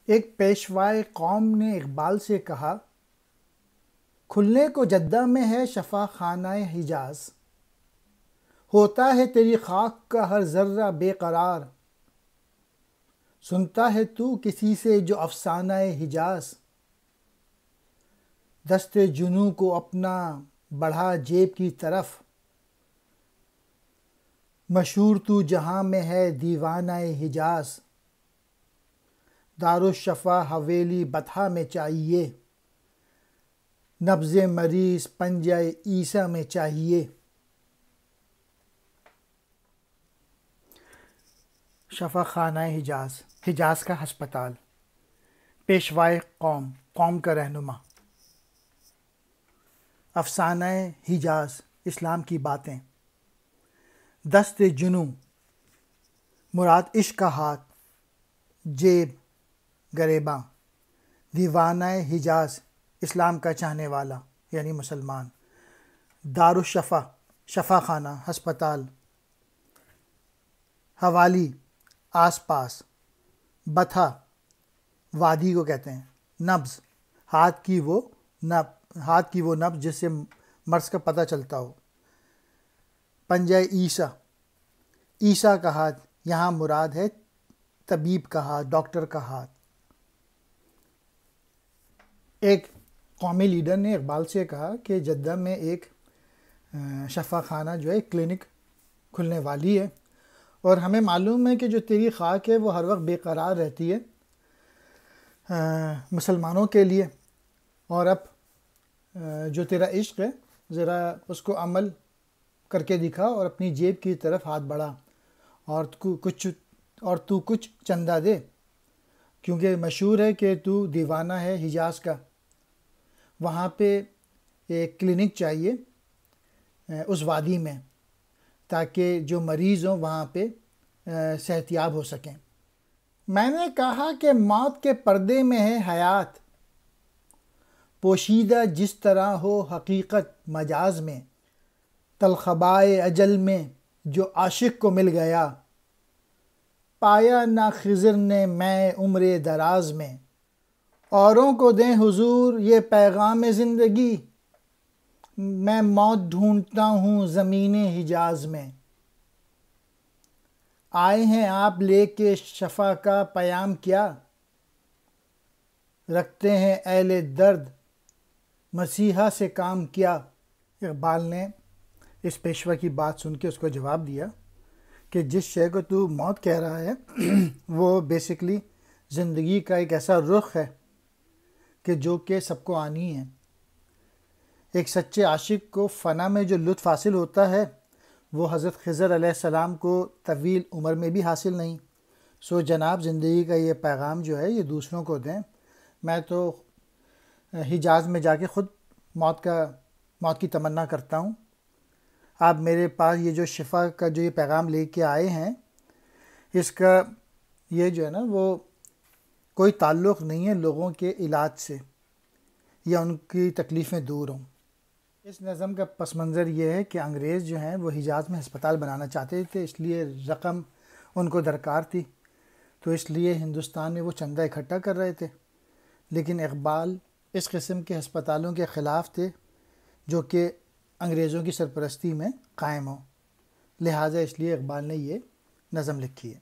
ایک پیشوائے قوم نے اقبال سے کہا، کھلنے کو جدہ میں ہے شفا خانہ حجاز، ہوتا ہے تیری خاک کا ہر ذرہ بے قرار، سنتا ہے تو کسی سے جو افسانہ حجاز، دست جنوں کو اپنا بڑھا جیب کی طرف، مشہور تو جہاں میں ہے دیوانہ حجاز، دارالشفا حویلی بطحہ میں چاہیے، نبض مریض پنجہ عیسیٰ میں چاہیے۔ شفا خانہ حجاز، حجاز کا ہسپتال۔ پیشوائے قوم، قوم کا رہنما۔ افسانہ حجاز، اسلام کی باتیں۔ دست جنوں، مراد عشق کا ہاتھ، جیب گریباں۔ دیوانہ حجاز، اسلام کا چاہنے والا یعنی مسلمان۔ دارالشفا، شفا خانہ، ہسپتال۔ حوالی، آس پاس۔ بطحہ، وادی کو کہتے ہیں۔ نبض، ہاتھ کی وہ نبض جس سے مرض کا پتہ چلتا ہو۔ پنجہ عیسیٰ، عیسیٰ کا ہاتھ، یہاں مراد ہے طبیب کا ہاتھ، ڈاکٹر کا ہاتھ۔ ایک قومی لیڈر نے اقبال سے کہا کہ جدہ میں ایک شفا خانہ جو ہے کلینک کھلنے والی ہے، اور ہمیں معلوم ہے کہ جو تیری خاک ہے وہ ہر وقت بے قرار رہتی ہے مسلمانوں کے لیے، اور اب جو تیرا عشق ہے ذرا اس کو عمل کر کے دکھا اور اپنی جیب کی طرف ہاتھ بڑھا اور تو کچھ چندہ دے، کیونکہ مشہور ہے کہ تو دیوانہ ہے حجاز کا۔ وہاں پہ ایک کلینک چاہیے اس وادی میں، تاکہ جو مریض ہوں وہاں پہ صحت یاب ہو سکیں۔ میں نے کہا کہ موت کے پردے میں ہے حیات، پوشیدہ جس طرح ہو حقیقت مجاز میں، تلخبائے اجل میں جو عاشق کو مل گیا، پایا نہ خضر نے میں عمر دراز میں۔ اوروں کو دیں حضور یہ پیغام زندگی، میں موت ڈھونڈتا ہوں زمین حجاز میں۔ آئے ہیں آپ لے کے شفا کا پیام کیا، رکھتے ہیں اہل درد مسیحا سے کام کیا۔ اقبال نے اس پیشوا کی بات سن کے اس کو جواب دیا کہ جس شے کو تو موت کہہ رہا ہے وہ بیسیکلی زندگی کا ایک ایسا رخ ہے کہ جو کہ سب کو آنی ہے۔ ایک سچے عاشق کو فنا میں جو لطف حاصل ہوتا ہے وہ حضرت خضر علیہ السلام کو طویل عمر میں بھی حاصل نہیں۔ سو جناب زندگی کا یہ پیغام جو ہے یہ دوسروں کو دیں۔ میں تو حجاز میں جا کے خود موت کی تمنا کرتا ہوں۔ آپ میرے پاس یہ جو شفا کا جو یہ پیغام لے کے آئے ہیں، اس کا یہ جو ہے نا وہ کوئی تعلق نہیں ہے لوگوں کے علاج سے یا ان کی تکلیفیں دور ہوں۔ اس نظم کا پس منظر یہ ہے کہ انگریز جو ہیں وہ حجاز میں ہسپتال بنانا چاہتے تھے، اس لیے رقم ان کو درکار تھی، تو اس لیے ہندوستان میں وہ چندہ اکٹھا کر رہے تھے، لیکن اقبال اس قسم کے ہسپتالوں کے خلاف تھے جو کہ انگریزوں کی سرپرستی میں قائم ہوں، لہٰذا اس لیے اقبال نے یہ نظم لکھی ہے۔